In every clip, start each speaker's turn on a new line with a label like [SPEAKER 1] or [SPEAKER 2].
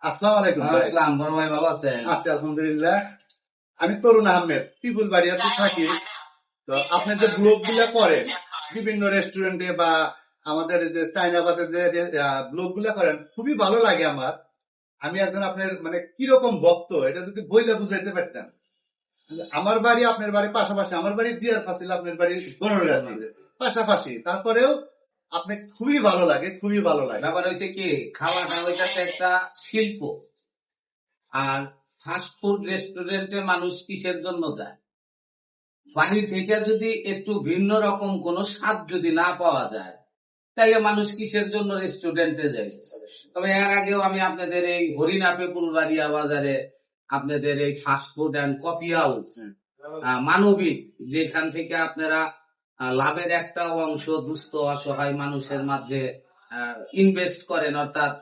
[SPEAKER 1] আসসালামু আলাইকুম ভাই।
[SPEAKER 2] আসসালাম, বড় ভাই ভালো আছেন?
[SPEAKER 1] আছি আলহামদুলিল্লাহ। আমি তরুণ আহমেদ, পিপুল বাড়িয়াতে থাকি। তো আপনি যে ব্লগ গুলা করেন বিভিন্ন রেস্টুরেন্টে বা আমাদের যে চাইনাবাদের যে ব্লগ গুলা করেন, খুবই ভালো লাগে আমার। আমি একজন আপনার মানে কিরকম ভক্ত, এটা যদি বইলে বুঝাইতে পারতাম। আমার বাড়ি আপনার বাড়ি পাশাপাশি, আমার বাড়ি দিয়ার ফাসিল, আপনার বাড়ি গণরাজি পাশাপাশি। তারপরেও আপনি খুবই ভালো লাগে, খুবই ভালো লাগে।
[SPEAKER 2] ব্যাপার হয়েছে কি, খাওয়াটা হইতেছে একটা শিল্প। আর ফাস্ট ফুড রেস্টুরেন্টে মানুষ কিসের জন্য যায়? বাড়ি থেকে যদি একটু ভিন্ন রকম কোন স্বাদ যদি না পাওয়া যায়, তাইলে মানুষ কিসের জন্য রেস্টুরেন্টে যায়? তবে এর আগেও আমি আপনাদের এই হরিনাপে ফুলবাড়িয়া বাজারে আপনাদের এই fast food and coffee house মানবিক, যেখান থেকে আপনারা লাভের একটা অংশ দুস্থ অসহায় মানুষের মাঝে ইনভেস্ট করেন, অর্থাৎ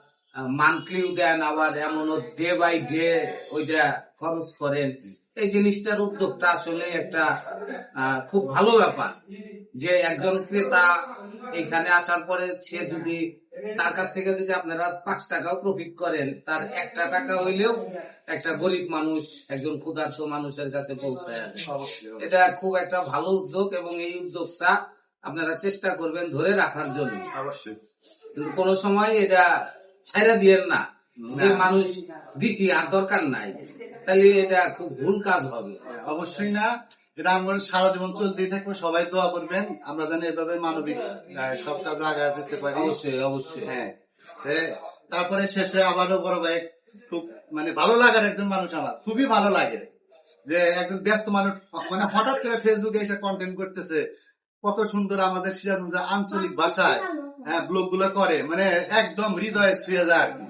[SPEAKER 2] মান্থলিও দেন, আবার এমনও ডে বাই ডে ওইটা খরচ করেন। এই জিনিসটার উদ্যোগটা আসলে একটা খুব ভালো ব্যাপার, যে একজন ক্রেতা এখানে আসার পরে সে যদি তার কাছ থেকে যদি আপনারা 5 টাকাও প্রফিট করেন, তার 1 টাকা হইলেও একটা গরিব মানুষ, একজন ক্ষুধার্ত মানুষের কাছে পৌঁছায় আসে। এটা খুব একটা ভালো উদ্যোগ, এবং এই উদ্যোগটা আপনারা চেষ্টা করবেন ধরে রাখার জন্য।
[SPEAKER 1] অবশ্যই।
[SPEAKER 2] কিন্তু কোন সময় এটা ছেড়ে দিয়েন না, যে মানুষ দিছি আর দরকার নাই, তাহলে এটা খুব ভুল কাজ হবে।
[SPEAKER 1] অবশ্যই না, এটা আমার সারা জীবন চলতেই থাকবে। সবাই দোয়া করবেন আমরা যেন এভাবে মানবিক সব কাজ আগায় যেতে পারি।
[SPEAKER 2] অবশ্যই অবশ্যই।
[SPEAKER 1] হ্যাঁ, তারপরে শেষে আবারও বড় ভাই, খুব মানে ভালো লাগার একজন মানুষ, আমার খুবই ভালো লাগে যে একজন ব্যস্ত মানুষ মানে হঠাৎ করে ফেসবুকে এসে কন্টেন্ট করতেছে, কত সুন্দর আমাদের সিরাজগঞ্জের আঞ্চলিক ভাষায় ব্লগ গুলো করে, মানে একদম হৃদয়ে ছুঁয়ে যায় আর কি।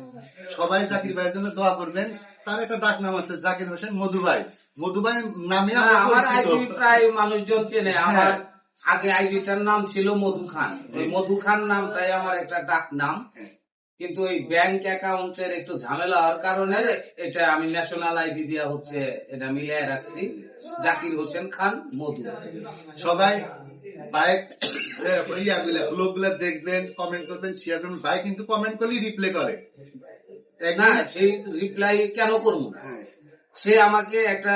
[SPEAKER 1] সবাই জাকির ভাইয়ের জন্য দোয়া করবেন। তার একটা ডাক নাম আছে জাকির হোসেন মধু ভাই। মধু ভাই নামে
[SPEAKER 2] আমার আইডি প্রায় মানুষজন চেনে। আমার আগে আইডিটার নাম ছিল মধু খান। ওই মধু খান নামটাই আমার একটা ডাক নাম, কিন্তু ওই ব্যাংক অ্যাকাউন্টের একটু ঝামেলা হওয়ার কারণে এটা আমি ন্যাশনাল আইডি দিয়া হচ্ছে এটা মিলিয়ে রাখছি, জাকির হোসেন খান মধু।
[SPEAKER 1] সবাই বাইক ব্লগ গুলা দেখবেন, কমেন্ট করবেন, শেয়ার করবেন। ভাই কিন্তু কমেন্ট করলেই রিপ্লাই করে
[SPEAKER 2] না, সেই রিপ্লাই কেন করবো না? সে আমাকে একটা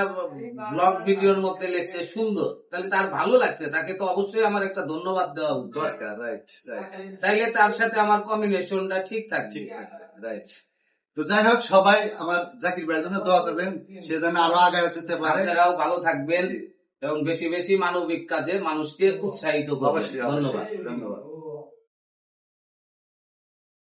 [SPEAKER 2] ব্লগ ভিডিওর মধ্যে লেখছে সুন্দর, তাহলে তার ভালো লাগছে, তাকে তো অবশ্যই আমার একটা ধন্যবাদ দেওয়া উচিত। তাইলে তার সাথে আমার কম্বিনেশনটা ঠিক থাকছে।
[SPEAKER 1] রাইট। তো যাই হোক, সবাই আমার জাকির ভাইয়ের জন্য দোয়া করবেন, সে যেন আরো আগায় যেতে পারে।
[SPEAKER 2] আপনারাও ভালো থাকবেন এবং বেশি বেশি মানবিক কাজে মানুষকে উৎসাহিত করবেন। ধন্যবাদ।
[SPEAKER 1] ধন্যবাদ।